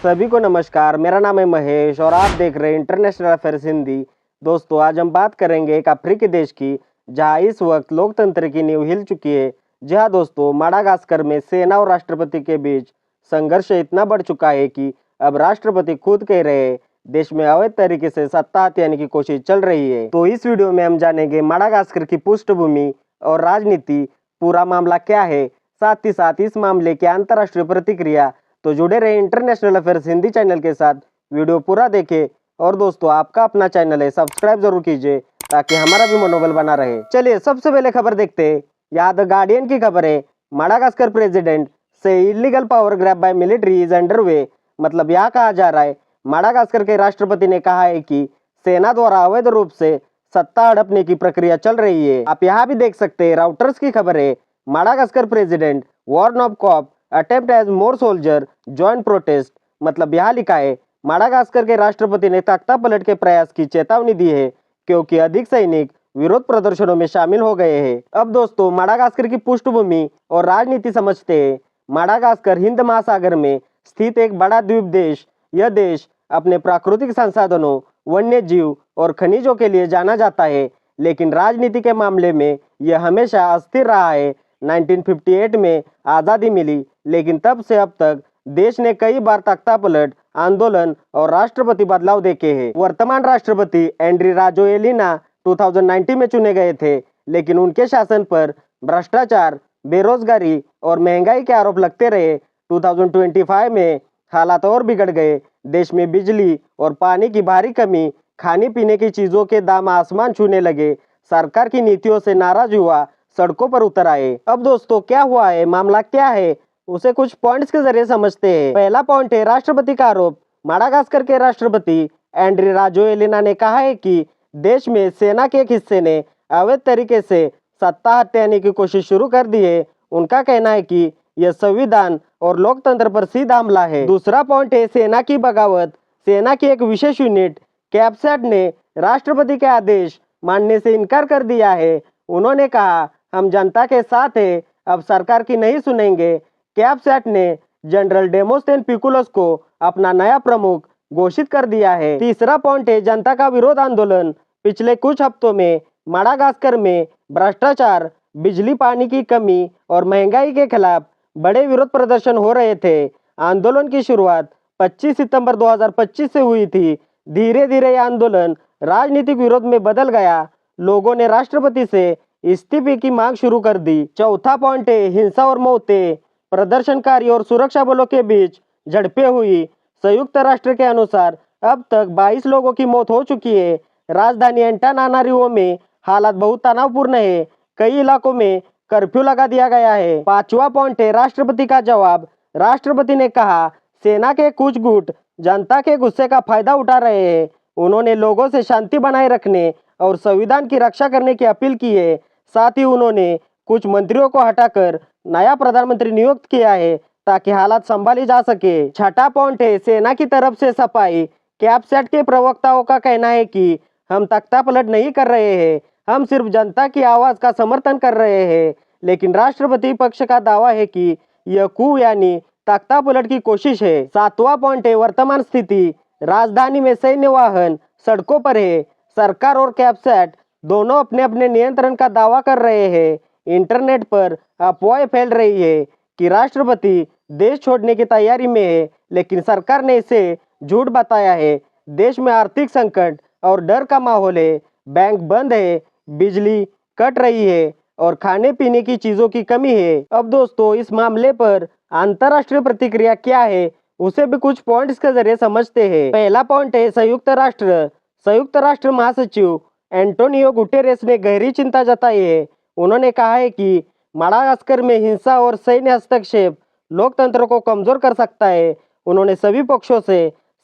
सभी को नमस्कार। मेरा नाम है महेश और आप देख रहे हैं इंटरनेशनल अफेयर्स हिंदी। दोस्तों, आज हम बात करेंगे एक अफ्रीकी देश की जहां इस वक्त लोकतंत्र की नींव हिल चुकी है। जी हाँ दोस्तों, माडागास्कर में सेना और राष्ट्रपति के बीच संघर्ष इतना बढ़ चुका है कि अब राष्ट्रपति खुद कह रहे हैं देश में अवैध तरीके से सत्ता हथियाने की कोशिश चल रही है। तो इस वीडियो में हम जानेंगे माडागास्कर की पृष्ठभूमि और राजनीति, पूरा मामला क्या है, साथ ही साथ इस मामले की अंतर्राष्ट्रीय प्रतिक्रिया। तो जुड़े रहे इंटरनेशनल अफेयर्स हिंदी चैनल के साथ, वीडियो पूरा देखें। और दोस्तों, आपका अपना चैनल है, सब्सक्राइब जरूर कीजिए ताकि हमारा भी मनोबल बना रहे। चलिए सबसे पहले खबर देखते हैं। यहाँ द गार्डियन की खबर है, माडागास्कर प्रेसिडेंट से illegal power grab by military is underway. मतलब यहाँ कहा जा रहा है, माडागास्कर के राष्ट्रपति ने कहा है कि सेना द्वारा अवैध रूप से सत्ता हड़पने की प्रक्रिया चल रही है। आप यहाँ भी देख सकते हैं, राउटर्स की खबर है, Madagascar president warn of coup attempt as more soldier join protest. मतलब यहाँ लिखा है, माडागास्कर के राष्ट्रपति ने तख्ता पलट के प्रयास की चेतावनी दी है क्योंकि अधिक सैनिक विरोध प्रदर्शनों में शामिल हो गए हैं। अब दोस्तों, माडागास्कर की पृष्ठभूमि और राजनीति समझते हैं। माडागास्कर हिंद महासागर में स्थित एक बड़ा द्वीप देश। यह देश अपने प्राकृतिक संसाधनों, वन्य जीव और खनिजों के लिए जाना जाता है, लेकिन राजनीति के मामले में यह हमेशा अस्थिर रहा है। 1958 में आज़ादी मिली, लेकिन तब से अब तक देश ने कई बार तख्तापलट, आंदोलन और राष्ट्रपति बदलाव देखे हैं। वर्तमान राष्ट्रपति एंड्री राजोएलिना 2019 में चुने गए थे, लेकिन उनके शासन पर भ्रष्टाचार, बेरोजगारी और महंगाई के आरोप लगते रहे। 2025 में हालात और बिगड़ गए। देश में बिजली और पानी की भारी कमी, खाने पीने की चीजों के दाम आसमान छूने लगे। सरकार की नीतियों से नाराज हुआ सड़कों पर उतर आए। अब दोस्तों, क्या हुआ है, मामला क्या है, उसे कुछ पॉइंट्स के जरिए समझते हैं। पहला पॉइंट है राष्ट्रपति का आरोप। माडागास्कर के राष्ट्रपति एंड्री राजोएलिना ने कहा है कि देश में सेना के एक हिस्से ने अवैध तरीके से सत्ता हथियाने की कोशिश शुरू कर दी है। उनका कहना है कि यह संविधान और लोकतंत्र पर सीधा हमला है। दूसरा पॉइंट है सेना की बगावत। सेना की एक विशेष यूनिट कैप्सैट ने राष्ट्रपति के आदेश मानने से इनकार कर दिया है। उन्होंने कहा, हम जनता के साथ हैं, अब सरकार की नहीं सुनेंगे। कैप्सैट ने जनरल डेमोस्टेन पिकुलस को अपना नया प्रमुख घोषित कर दिया है। तीसरा पॉइंट है जनता का विरोध आंदोलन। पिछले कुछ हफ्तों में माडागास्कर में भ्रष्टाचार, बिजली पानी की कमी और महंगाई के खिलाफ बड़े विरोध प्रदर्शन हो रहे थे। आंदोलन की शुरुआत 25 सितंबर 2025 से हुई थी। धीरे धीरे यह आंदोलन राजनीतिक विरोध में बदल गया। लोगों ने राष्ट्रपति से इस्तीफे की मांग शुरू कर दी। चौथा पॉइंट है हिंसा और मौतें। प्रदर्शनकारी और सुरक्षा बलों के बीच झड़पें हुई। संयुक्त राष्ट्र के अनुसार अब तक 22 लोगों की मौत हो चुकी है। राजधानी एंटानानारिवो में हालात बहुत तनावपूर्ण है। कई इलाकों में कर्फ्यू लगा दिया गया है। पांचवा पॉइंट है राष्ट्रपति का जवाब। राष्ट्रपति ने कहा, सेना के कुछ गुट जनता के गुस्से का फायदा उठा रहे हैं। उन्होंने लोगों से शांति बनाए रखने और संविधान की रक्षा करने की अपील की है। साथ ही उन्होंने कुछ मंत्रियों को हटाकर नया प्रधानमंत्री नियुक्त किया है ताकि हालात संभाली जा सके। छठा पॉइंट है सेना की तरफ से सफाई। कैप्सैट के प्रवक्ताओं का कहना है कि हम तख्तापलट नहीं कर रहे हैं, हम सिर्फ जनता की आवाज का समर्थन कर रहे हैं। लेकिन राष्ट्रपति पक्ष का दावा है कि यह कू यानी तख्तापलट की कोशिश है। सातवां पॉइंट है वर्तमान स्थिति। राजधानी में सैन्य वाहन सड़कों पर है। सरकार और कैप्सैट दोनों अपने अपने नियंत्रण का दावा कर रहे हैं। इंटरनेट पर अफवाहें फैल रही है कि राष्ट्रपति देश छोड़ने की तैयारी में है, लेकिन सरकार ने इसे झूठ बताया है। देश में आर्थिक संकट और डर का माहौल है। बैंक बंद है, बिजली कट रही है और खाने पीने की चीजों की कमी है। अब दोस्तों, इस मामले पर अंतर्राष्ट्रीय प्रतिक्रिया क्या है, उसे भी कुछ पॉइंट्स के जरिए समझते हैं। पहला पॉइंट है संयुक्त राष्ट्र महासचिव एंटोनियो गुटेरेस ने गहरी चिंता जताई है। उन्होंने कहा है कि माडागास्कर में हिंसा और सैन्य हस्तक्षेप लोकतंत्र को कमजोर कर सकता है। उन्होंने सभी पक्षों से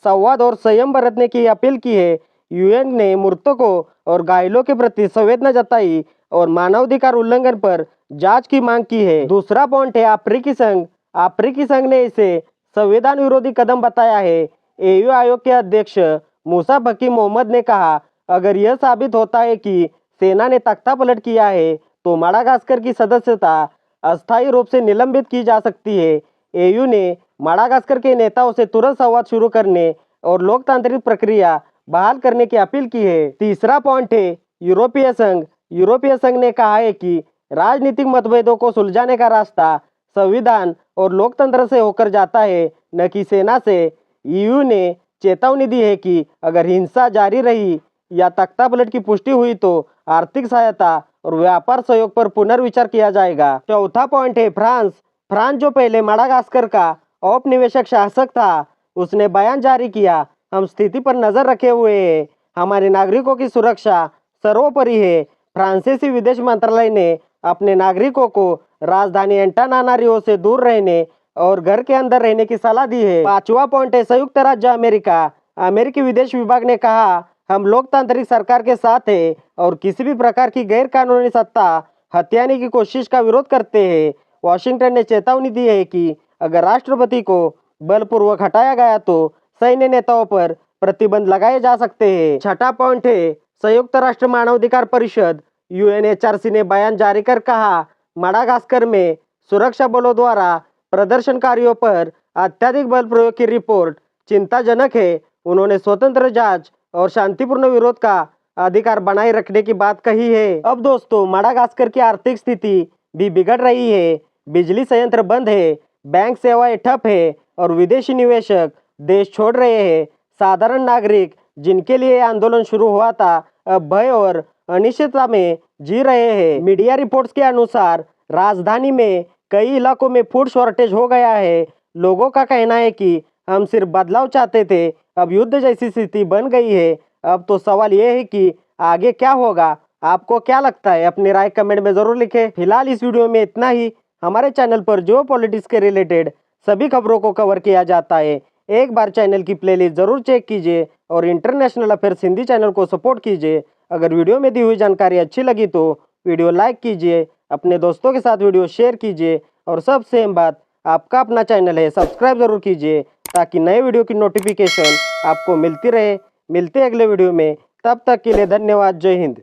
संवाद और संयम बरतने की अपील की है। यूएन ने मृतकों और घायलों के प्रति संवेदना जताई और मानवाधिकार उल्लंघन पर जांच की मांग की है। दूसरा पॉइंट है अफ्रीकी संघ। अफ्रीकी संघ ने इसे संविधान विरोधी कदम बताया है। एयू आयोग के अध्यक्ष मूसा फकी मोहम्मद ने कहा, अगर यह साबित होता है कि सेना ने तख्तापलट किया है तो माडागास्कर की सदस्यता अस्थायी रूप से निलंबित की जा सकती है। एयू ने माडागास्कर के नेताओं से तुरंत संवाद शुरू करने और लोकतांत्रिक प्रक्रिया बहाल करने की अपील की है। तीसरा पॉइंट है यूरोपीय संघ। यूरोपीय संघ ने कहा है कि राजनीतिक मतभेदों को सुलझाने का रास्ता संविधान और लोकतंत्र से होकर जाता है, न कि सेना से। ईयू ने चेतावनी दी है कि अगर हिंसा जारी रही या तख्तापलट की पुष्टि हुई तो आर्थिक सहायता और व्यापार सहयोग पर पुनर्विचार किया जाएगा। चौथा पॉइंट है फ्रांस। फ्रांस जो पहले माडागास्कर का औपनिवेशिक शासक था, उसने बयान जारी किया, हम स्थिति पर नजर रखे हुए हैं, हमारे नागरिकों की सुरक्षा सर्वोपरि है। फ्रांसीसी विदेश मंत्रालय ने अपने नागरिकों को राजधानी एंटानानारियो से दूर रहने और घर के अंदर रहने की सलाह दी है। पांचवा पॉइंट है संयुक्त राज्य अमेरिका। अमेरिकी विदेश विभाग ने कहा, हम लोकतांत्रिक सरकार के साथ हैं और किसी भी प्रकार की गैर कानूनी सत्ता हथियाने की कोशिश का विरोध करते हैं। वाशिंगटन ने चेतावनी दी है कि अगर राष्ट्रपति को बलपूर्वक हटाया गया तो सैन्य नेताओं पर प्रतिबंध लगाए जा सकते हैं। छठा पॉइंट है संयुक्त राष्ट्र मानवाधिकार परिषद यूएनएचआरसी ने बयान जारी कर कहा, माडागास्कर में सुरक्षा बलों द्वारा प्रदर्शनकारियों पर अत्यधिक बल प्रयोग की रिपोर्ट चिंताजनक है। उन्होंने स्वतंत्र जांच और शांतिपूर्ण विरोध का अधिकार बनाए रखने की बात कही है। अब दोस्तों, माडागास्कर की आर्थिक स्थिति भी बिगड़ रही है। बिजली संयंत्र बंद है, बैंक सेवाएं ठप है और विदेशी निवेशक देश छोड़ रहे हैं। साधारण नागरिक जिनके लिए आंदोलन शुरू हुआ था, अब भय और अनिश्चितता में जी रहे हैं। मीडिया रिपोर्ट्स के अनुसार राजधानी में कई इलाकों में फूड शॉर्टेज हो गया है। लोगों का कहना है कि हम सिर्फ बदलाव चाहते थे, अब युद्ध जैसी स्थिति बन गई है। अब तो सवाल ये है कि आगे क्या होगा। आपको क्या लगता है? अपनी राय कमेंट में जरूर लिखें। फिलहाल इस वीडियो में इतना ही। हमारे चैनल पर जियो पॉलिटिक्स के रिलेटेड सभी खबरों को कवर किया जाता है। एक बार चैनल की प्लेलिस्ट जरूर चेक कीजिए और इंटरनेशनल अफेयर्स हिंदी चैनल को सपोर्ट कीजिए। अगर वीडियो में दी हुई जानकारी अच्छी लगी तो वीडियो लाइक कीजिए, अपने दोस्तों के साथ वीडियो शेयर कीजिए और सबसे अहम बात, आपका अपना चैनल है, सब्सक्राइब जरूर कीजिए ताकि नए वीडियो की नोटिफिकेशन आपको मिलती रहे। मिलते हैं अगले वीडियो में, तब तक के लिए धन्यवाद। जय हिंद।